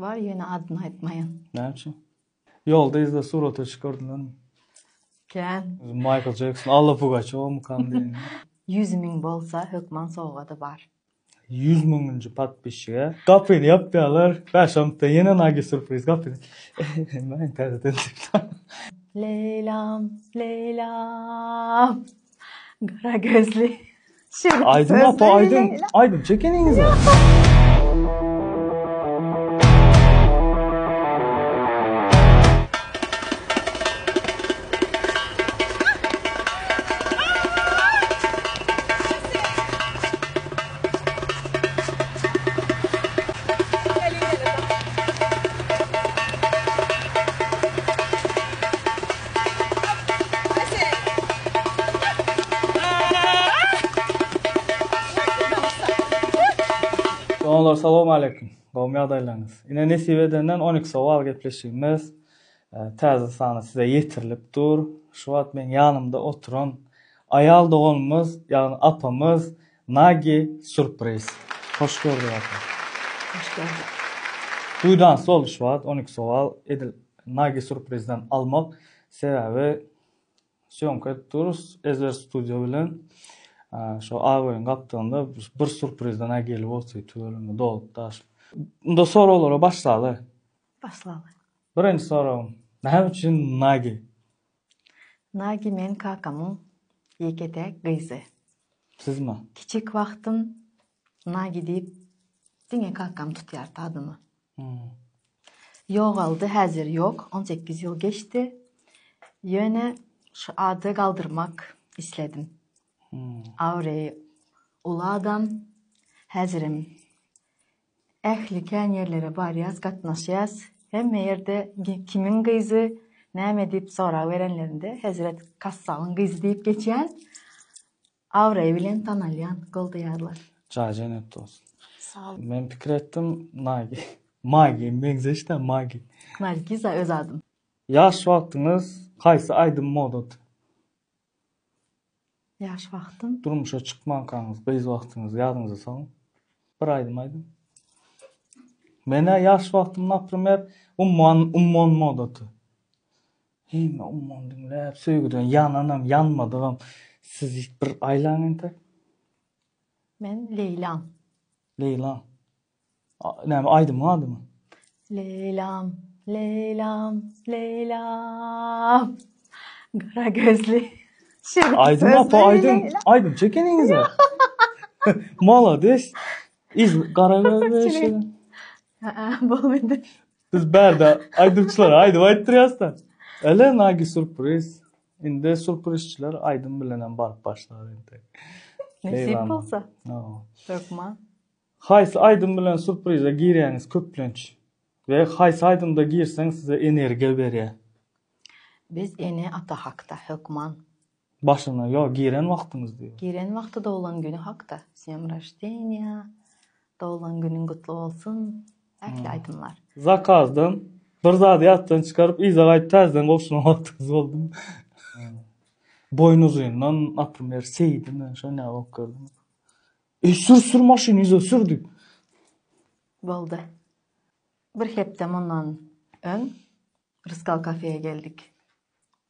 var, yine adını aytmayın. Ne için? Yolda izle surata çıkardılar mı? Ken. Michael Jackson, Allah Pugaçova mu kandı? 100 min bolsa Hökman sowgaty bar. 100 milyoncu patpişiye. Kapını yapıyorlar. Başamda yine nagi sürpriz kapını. Ben terden çıktım. Leylam, Leylam. Kara gözlü. Aydın apa, Aydın. Aydın çekeninize. Onlar salam aleyküm. Qawmi adaylarınız. Yine nesip edenden 12 sowal gepleşigimiz. Täze sany size yetirilip dur. Şu wagt men yanımda oturan ayal doganymyz, ýagny apamyz Nagi sürpriz. Hoş gördük apa. Hoş gördük. Duydan sol şu wagt 12 sowal edil Nagi sürprizden almak sebebi syomka turus Ezer Studio bilen şu ağabeyin kaptığında bir sürprizden gelip olsaydı tüyölümü dolup taş. Bunda sorulara başladı. Başladı. Birinci sorum. Ne için Nagi? Nagi men kakamın yeketek gıyzy. Siz mi? Kiçik wagtym Nagi deyip diňe kakam tutýardy adymy. Yogaldy, häzir yok. 18 yıl geçti. Yöne şu adı kaldırmak istedim. Avreyi ulu adam, häzirim ähli kän yerlere barýas, gatnaşýas. Hemme ýerde kimin gyzy, näme diýip sorak berenlerinde Häzret Kassabyň gyzy diýip geçýän. Avreyi bilen tanalýan goldaýarlar. Jajanet olsun. Sağ ol. Men pikir ettim Nagi. Magi, meňze işte Magi. Nargiza öz adym. Yaş wagtyňyz kaýsy aýdym modat? Yaş wagtym Durmuşa çıkmankaňyz, gyz wagtyňyz ýadyňyza salyň. Bir aýdym. Mene yaş wagtym naprimер ummon modaty. Hemme ummon dinläp söýgüden ýananam, ýanmadygam. Siz bir aýlaň entek? men Leylam. Leyla. Näme aýdym adymy? Leylam, Leylam, Leylam. Kara gözlü. Aydın apa, Aydın çekeninize. Malades. İz kara gözlü. Bolmadı. Biz berde aydınçılar Aydın aytdyryasdan. Ele Nagi sürpriz. Inde sürprizçiler Aydın bilenen barıp başlar entek. Nesip bolsa. Türkman. Haýsy Aydın bilen sürprize girýäňiz köplenç. Ve haýsy Aydynda girseň size energiýa berýär. Biz ene ata hakta Hökman. Başına yo giren wagtyňyz diýip. Giren wagty dowlan günü hakta. Sem raşdenia. Dowlan günüň gutly bolsun. Ähli aydynlar. Zakazdan bir zady ýatdan çykaryp izaga täzeden goşunan wagtyňyz boldy. Boynuzyňdan naprimер seýdim, şoňa okurdum. Sür maşyny sürdük. Boldy. Bir heptem ondan ön Rıskal kafeye geldik.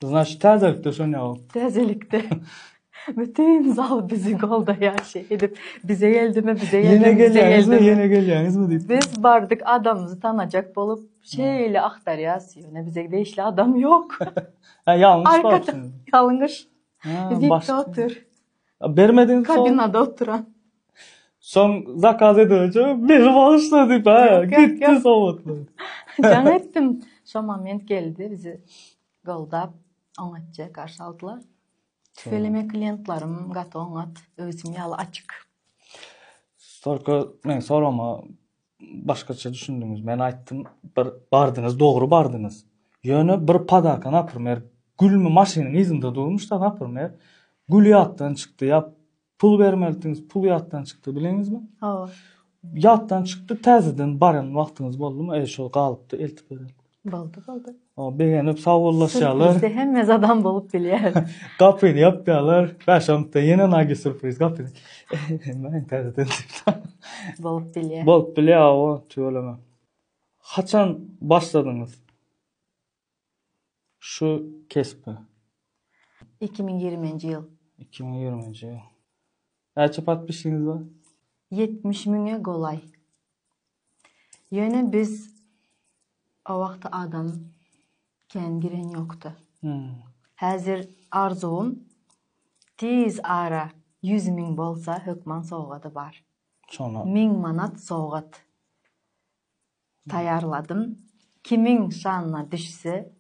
Значит, täzelikde şoňa oldu. Täzelikde. Bütün zal bizi golda ýaşy edip bize geldimi bize Yine geldi. gelýäňiz mi diýip. Biz bardık adamımızı tanacak bolup şeyle aktaryas yöne bize değişli adam yok. Ýalňyş Arkada baksın. yalňyş. Zipde Başka. otur. Bermedin son. Kabinada oturan. Son zakaz edince beni bağışladı be. Gitti soğutlu. Can ettim. Şu moment geldi bizi goldap oňatça karşı aldılar. Tüfeleme klientlarım gat oňat özüm ýaly açyk. Sonra men sorama başkaça düşündüňiz. Men aýtdym bir bardınız, dogry bardınız. Ýöne bir padaka naprimер gülmü maşynyň izinde durmuş da naprimер gül ýatdan çykdy ýa pul bermelidiňiz, pul ýatdan çykdy bileňizmi? Ha. Ýatdan çykdy, täzeden baran wagtyňyz boldymy? Şol galypdy, eltip bereli. Boldy. O beğenip sağollaşýarlar. Bizde hemme adam bolup bilýär. Kapyny yapýarlar. Başamda yine Nagi sürpriz kapyny. Men täzeden çıktım. Bolup bilýär. Bolup bilýär o tüýeleme. Haçan başladınız şu kespi? 2020 yıl. 2020 yıl. Näçe patpişiniz var? 70 müňe golay. Ýöne biz o wagty adam kän giren ýokdy. Häzir arzuwum tiz ara 100 000 bolsa hökman sowgady bar. Şona 1000 manat sowgat taýarladym. Kimin şanyna düşse,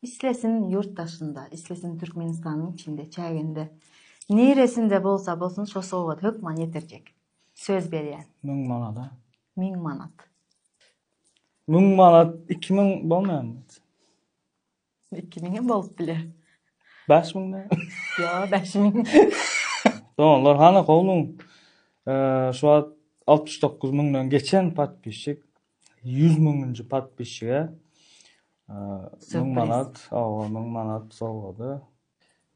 islesin yurtdaşynda, islesin Türkmenistanyň içinde, çäginde, niresinde bolsa bolsun şo sowgat hökman ýeterjek. Söz berýän. 1000 manat. 1000 manat. 1000 manat 2000 bolmaýarmy? 2000'e bolup biler. 5000 ne? Yo 5000. Doğanlar hana qolun. Şu an 69 000'dan geçen patpişik 100 000-nji patpişige 1000 manat, 1000 manat sowgady.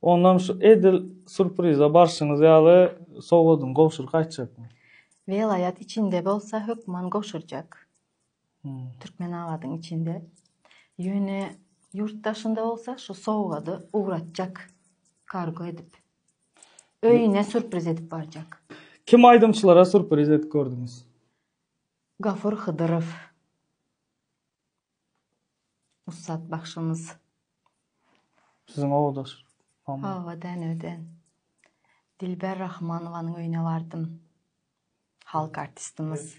Ondan şu edil sürpriza barşyňyz ýaly sowgadyň gowşur gaýtjakmy? Velayat içinde bolsa hökman goşurjak. Türkmen awadyň içinde. Ýöne yurtdaşynda bolsa şu sowgady uğratjak kargo edip. Öýüne sürpriz edip barjak. Kim aýdymçylara sürpriz edip gördüňiz? Gafur Hıdırow. Ussat başymyz. Siziň owdaş. Hawadan öden. Dilber Rahmanowanyň öýüne bardym. Halk artistimiz.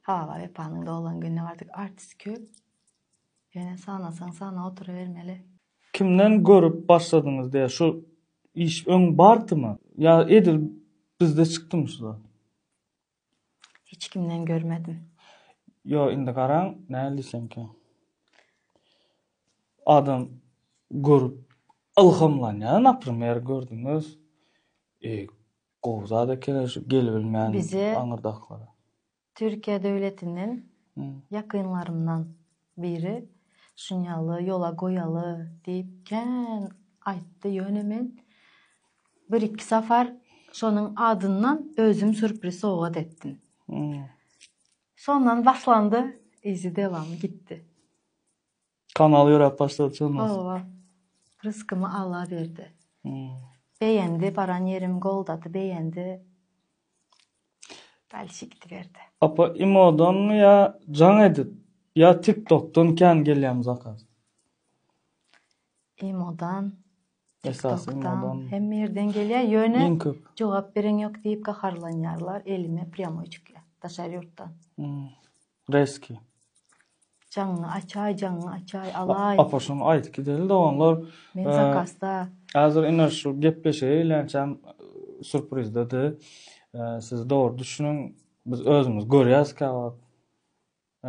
Hawa epanyň da olan güne bardyk. Artist köp. Ýöne sanasaň sana otura bermeli. Kimden görüp başladyňyz diýe şu iş öň bardymy? Ya edil bizde çykdymy şuda? Hiç kimden görmedim. Yo indi garaň, näle diýsenki? Adam görüp ilhamlanýan, naprimер, gördüňiz. Gowzada gelip bilmeýän Bize- aňyrdaklara. Türkiye devletinden yakınlarımdan biri şunyalı, yola koyalı deyip kän aýtdy ýönemen. Bir iki safar şonun adından özüm sürpriz sowgat etdim. Sondan başlandı, izi devamı gitti. Kanal ýörep başladyňyz. Owa, rızkımı Allah verdi. Beğendi, baran yerim goldadı, beğendi. Belki gidiverdi. Apa imodan mı ya can edip ya TikTok'tan kän gelýän zakaz? Imodan, Esas TikTok'tan, imodan. hem yerden gelýär, ýöne En köp. jogap beren ýok diýip gaharlanýarlar, elime prýamoy çykýar, daşar ýurtdan. Reski. Jaňy açay, alay. Apa şonu aýdyp gideli de onlar Men zakazda. hazır iner şu gepleşeýärçem sürprizdedi. Siz doğru düşünün, biz özümüz görýäs ka.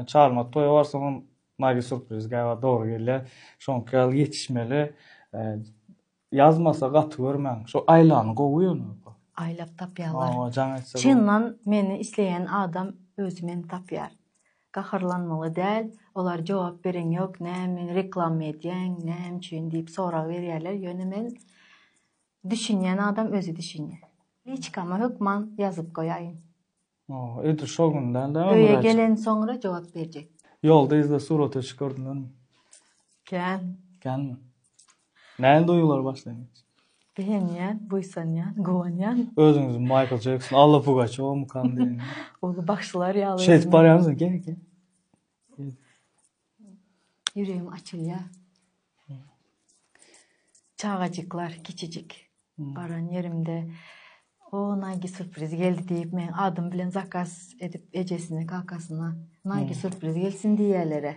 Çarma toýa barsaň näge sürpriz gaýwa doğru gelýär. Şonka ýetişmeli. Yazmasa gaty görmäň. Şu aýlany gowy Aylap tapýarlar. can etse. Çyndan meni isleýän adam özü meni tapýar. Gaharlanmaly däl, olar jogap beren ýok, näme reklam edýäň, näme üçin diýip sorag berýärler. Ýöne men düşünýän adam özü düşünýär. Liçkama hökman yazıp koyayım. Edir şo günden de Öýe gelen sonra jogap berjek. Yolda izle surata çıkardın. Kän, Gelme. Näde doýular başlaýan? beğenýän, buýsanýan, gowanýan, Özüňiz Michael Jackson, Allah Pugaçow mu kan diýin. olu başlar ýaly. Şeýt barýarmyň? Gel. Yüreğim açılýar. Çağacıklar, kiçicik. Baran yerimde o nagi sürpriz geldi diýip men adım bilen zakaz edip ejesine, kakasyna nagi sürpriz gelsin diýerlere.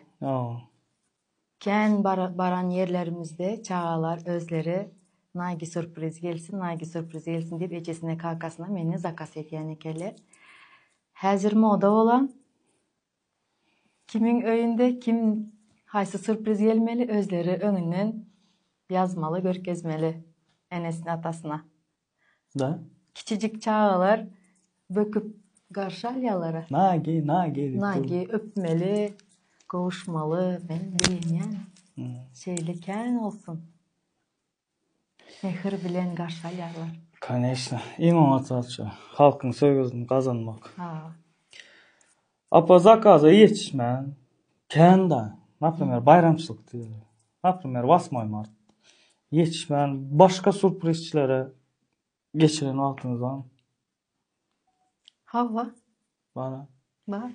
Kän baran yerlerimizde çağalar özleri nagi sürpriz gelsin diýip ejesine, kakasyna meni zakaz edýän ekenler. Häzir moda bolan kimin öýünde kim haýsy sürpriz gelmeli özleri öňünden yazmaly, görkezmeli enesine, atasına. Da? Kiçicik çağalar böküp garşalyalara. Nagi. Öpmeli, kavuşmalı, ben beğenýän. Şeýle olsun. Mehir bilen garşalyalar. Конечно. Iň oňa çalça. Halkyň söýgüsini gazanmak. Apa zakaza yetişmen. Kenda. Например, bayramçılık diye. Например, 8 Mart. Yetişmen başka sürprizçilere geçiren vaxtınızdan Hava bana. var.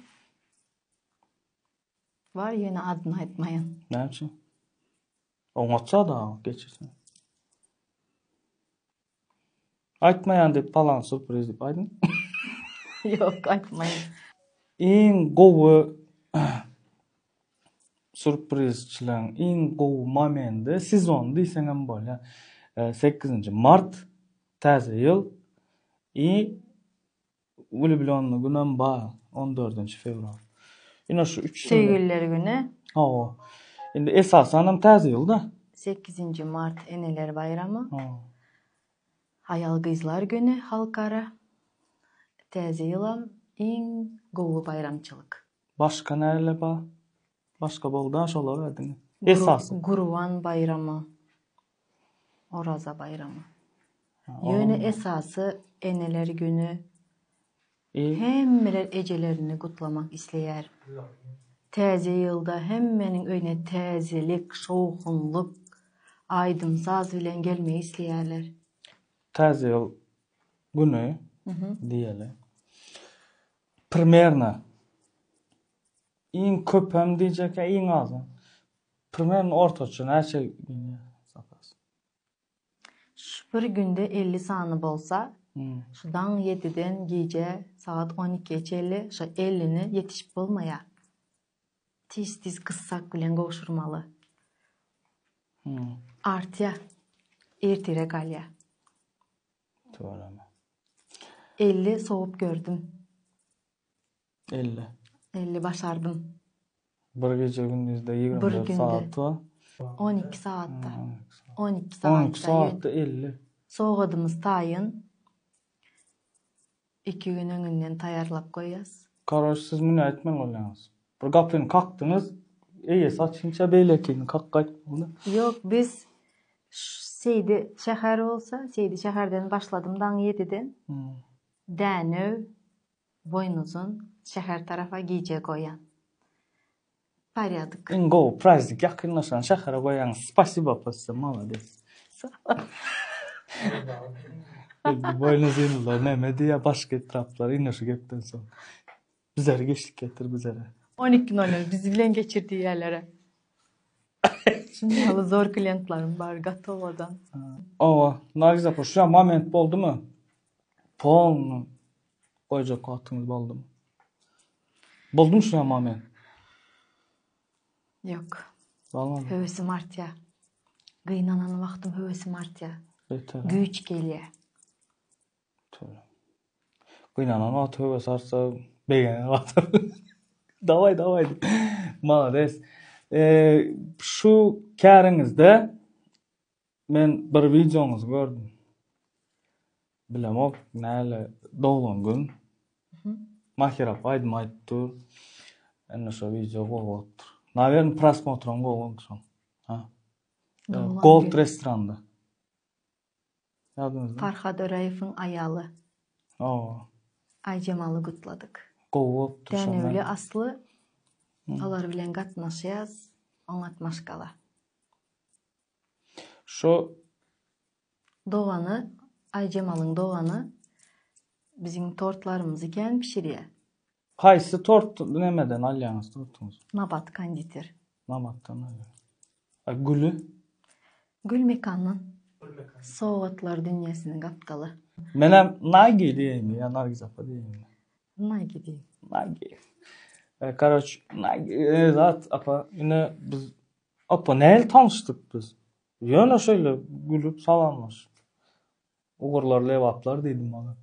Var yine adını aytmayın. Ne için? Oňatsa da geçirsin. Aytmayan dep falan sürpriz dep aydın. Yok aytmayın. En gowy sürprizçilerin en gowy momenty sezon diýseňem bolýar. 8 Mart täze ýyl Ulublyonly günem ba 14 fevral. Ýene şu 3 Sevgililer günü Ha. Indi esasanam täze ýylda. 8. Mart Eneler Bayramı. Ha. Hayal Kızlar Günü halkara. Täze ýylam iň gowy bayramçylyk. Başka näle ba? Başka boldan şolar edin. Esasy. Gurban Bayramı. Oraza Bayramı. Ýöne esasy Eneler Günü. Hemmeler ecelerini kutlamak isleýär. Täze ýylda hemmeniň öýüne täzelik, şowhunluk, aýdym saz bilen gelmeyi isleýärler. Täze ýyl güni diýeli. Примерно iň köpem diýjek, iň azam. Примерно ortaça näçe güni sapas. Bir günde 50 sany bolsa, şudan 7-den gece saat 12-çe şu 50'ni yetişip bolmaýar. Tiz kıssak bilen goşurmaly. Artya, ertere galya. Töwereme. 50 soğup gördüm. 50. 50 başardım. Bir gece gündüzde Bir 24 günde. saat var. 12 saatte. 12 12 saatte. saatte 50. Soğudumuz tayın. 2 gün öňünden taýarlap goýas. Karaş siz mene etmen bolýaňyz. Bir gapyny kakdyňyz. Eýe saçynça beýlekini kakgaýt boldy. Yok biz Seydi şäher bolsa, Seydi şäherden başladımdan 7'den. Dänöw boynuzun şäher tarafa giýje goýan. Paryadyk. Ingo prazdnik yakınlaşan şähere goýaňyz. Spasiba passa, malades. Boynuz ýylylar näme diýe başga etraplar ine şu gepden soň. Bizlere geçtik getir bizlere. 12.00 bizi bilen geçirdiği yerlere. Şimdi halı zor klientlerim var Gatovadan. Ova, Nargiz apa şu moment boldu mu? Polnu goýjak wagtyňyz boldumy? Boldumy şu moment? Yok. Bolmady. Höwesi martya. Gıynanan wagtym höwesi martya. Beter. Güýç gelýär. Gıynanan at höwe sarsa begene at. Davay. Malades. Şu käriňizde men bir videoňuzy gördüm. Bilemok näle dowlan gün. Mahirap aýdym aýtdy. Enne şu video bolupdyr. Naверное, просмотром bolupdyr. Ha. Gold restoranda. Ýadyňyzda? Farhad Öraýewiň aýaly. Aýjamaly gutladyk. Gold Dänewli asly olar bilen gatnaşýas, oňatmaşkala. Şu Dogany, Aýjamalyň dogany biziň tortlarymyz iken pişirýär. Haýsy tort nemeden alýaňyz tortuňyz? Nabat konditer. Nabatdan alýar. Gülü? Gül Mekan'ın Soğutlar Dünyası'nın kaptalı. Menem Nagi diýeňmi, ýa Nargiz apa diýeňmi? Nagi diýip. Nagi. Karaç, Nagi zat apa, ine biz apa näle tanışdyk biz? Ýöne şöyle gülüp salamlaş. Ugurlar lewaplar diýdim bana.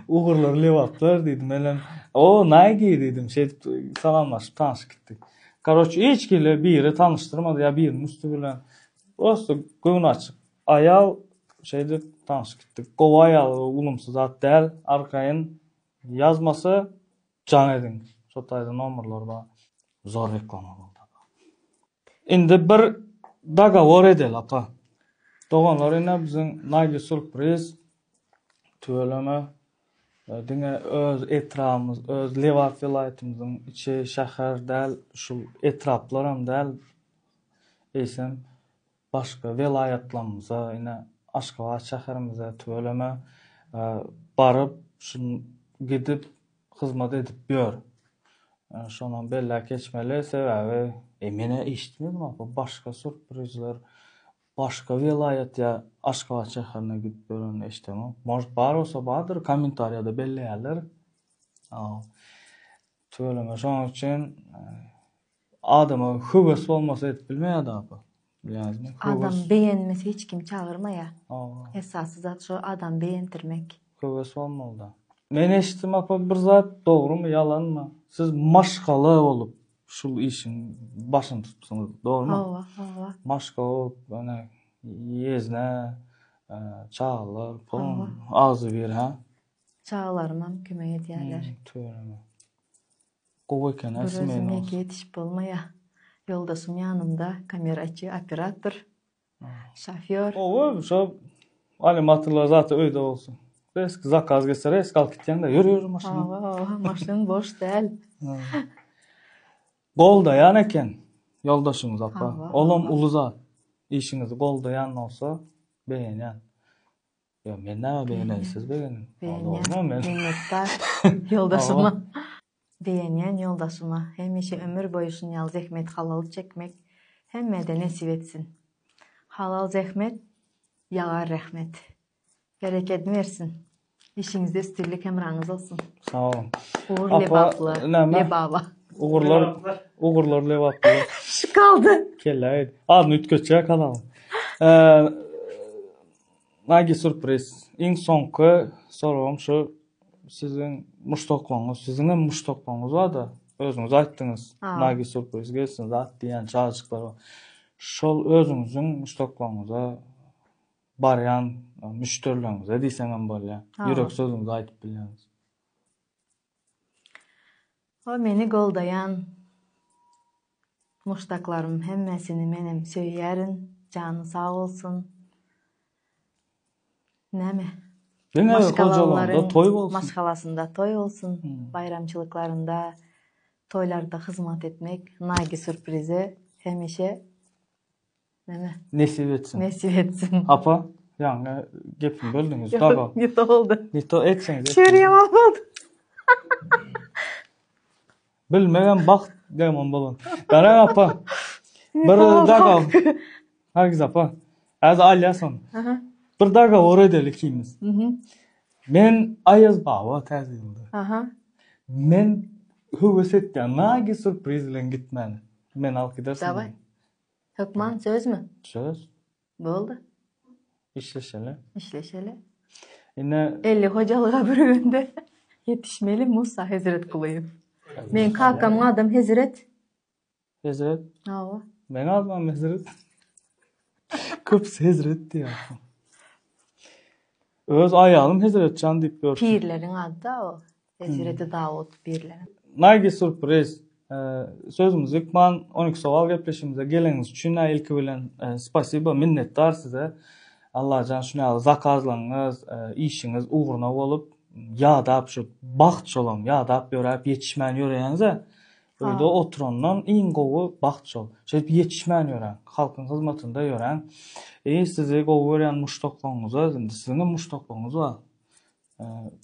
Ugurlar lewaplar diýdim. Menem o Nagi diýdim. Şey salamlaşyp tanışyp gitdik. Karaç hiç kile biri tanıştırmadı ya birinin üstü bilen. Prosto göğün açık. Ayal şeyde tanışıp gittik. Gowa ayal ulumsuz zat däl. Arkaýyn yazması can edin. Şotayda nomerler var. Zor reklama boldy. Indi bir dagawar edel apa. Doganlar ine biziň Nagi surpriz tööleme Diňe öz etrafymyz, öz Lewap vilayatymyzyň içi şäher däl, şol etraplarym däl eýsem başga vilayatlarymyza, ine Aşgabat şäherimize töleme baryp şunu gidip hyzmat edip ýör. Şondan bella keçmeli sebäbi mene eşitmedim apa başga surprizler, başga vilayat ya Aşgabat şäherine gidip ýören eşitmem. Может bar bolsa bardyr, kommentariýada belleýärler. Töleme şoň üçin adama höwes bolmasa edip bilmeýärdi apa. Bilýärmi? Adam beğenmese hiç kim çağırmaya. Aa. Esası zat şu adam beğentirmek. Höwes bolmaly. Men eşitdim apa bir zat dogrymy, ýalanmy? Siz maşgaly bolup şul işin başyny tutsaňyz, dogrymy? Hawa. Maşga bolup ana ýezne, çağlar, pulun azy bir ha. Çağlarmam kömek edýärler. Töwereme. Gowy eken Özüme asmen. yetişip bolmaya. Yoldaşım yanımda, kameraçı, operator, şoför. O şo animatorlar zaten öýde bolsun. Eski zakaz geçer, eski alıp gitýän de ýürüyor maşyna. Maşyn boş däl. Goldayan eken yoldaşymyz apa. Hawa. Olam uly zat. İşinizi goldayan bolsa beýenýän. Ya men näme beýenen siz beýenin. Beğenyen, minnettar yoldaşıma. Beğenyen yoldaşıma. Hemişe ömür boyu şun yal zehmet halal çekmek hemmede nesip etsin. Halal zehmet, yagar rahmet. Bereketini versin. İşinizde stillik emrağınız olsun. Sağ olun. Uğur Apa, lebaplı, näme? lebaba. Uğurlar lewaply. Şu kaldı. Kelläýdi. Adny ütköçä kanal. Nagi surpriz. Iň soňky sorum şu sizin muştokluğunuz, sizin hem muştokluğunuz var da özünüz aýtdyňyz. Nagi surpriz gelsin zat diýen çağırçyklar var. Şol özüňiziň muştokluğunuza barýan müşterilerinize diýsem hem bolýar. Ýürek sözüňizi aýtyp bilýäňiz. O meni goldayan muştaklarım hemmesini menem söýýärin. Canı sağ olsun. Näme? Maşgalalarında toy bolsun. Maşgalasında toy olsun. Bayramçılıklarında, toylarda hizmet etmek, nagi sürprize hemişe näme? Nesip etsin. Nesip etsin. Apa, ýa-ni gepimi böldüňiz. Daga. Ýet oldu. Nito etseňiz. Şeýle boldu. Bilmegen baxt demem bolan. Gara apa. Bir daga. Hergiz apa. Az alýasyň. Bir daga ora edelikimiz. Men Ayaz baba täzildi. Men höwes etdim. Nagi surpriz bilen gitmeli. Men alyp gidersin. Davay. Hükman söz mü? Söz. Boldu. İşleşeli. İşleşeli. Ine 50 hocalığa bürüğünde yetişmeli Musa Hazret kılayım. Men kakam adam Hazret. Hazret. Hawa. Men almam Hazret. Köp Hazret diýär. Öz ayalım Hazret can diýip ýör. Pirlerin adı da o. Hazreti Davud pirlerin. Nagi surpriz. Sözümüz ikman 12 sowal gepleşimize geleňiz üçin ilki bilen spasiba minnettar size. Allah can şuna zakazlaňyz, işiňiz uğruna bolup ýa-da şu baxt şolam, ýa-da ýöräp ýetişmän ýöreýäňiz. Öýde oturandan iň gowy baxt şol. Şeýip ýetişmän ýören, halkyň hyzmatynda ýören. Sizi gowy gören muştokluğuňyza, indi sizin muştokluğuňyz bar.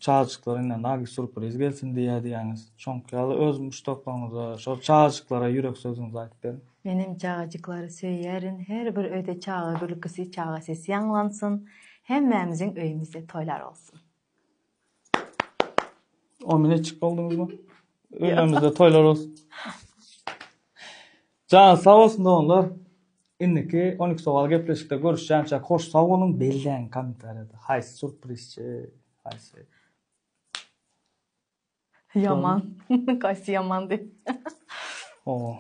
Çağırçyklaryndan nagi surpriz gelsin diýýäňiz. Şoňky öz muştokluğuňyza, şol çağırçyklara ýürek sözüňizi aýtyp berin. Benim çağacıkları söýýärin, her bir öýde çağa bölükisi çağa sesi ýanglansın. Hemmemizin öýümizde toylar olsun. O minetçik bolduňyzmy? Öýümizde toylar olsun. Can sağ olsun doňlar. Indiki 12 sowal gepleşikde görüşýänçe hoş sağ bolun belden kommentariýada. Haýsy surprizçi, haýsy. Yaman. Kaysy yaman diýip. O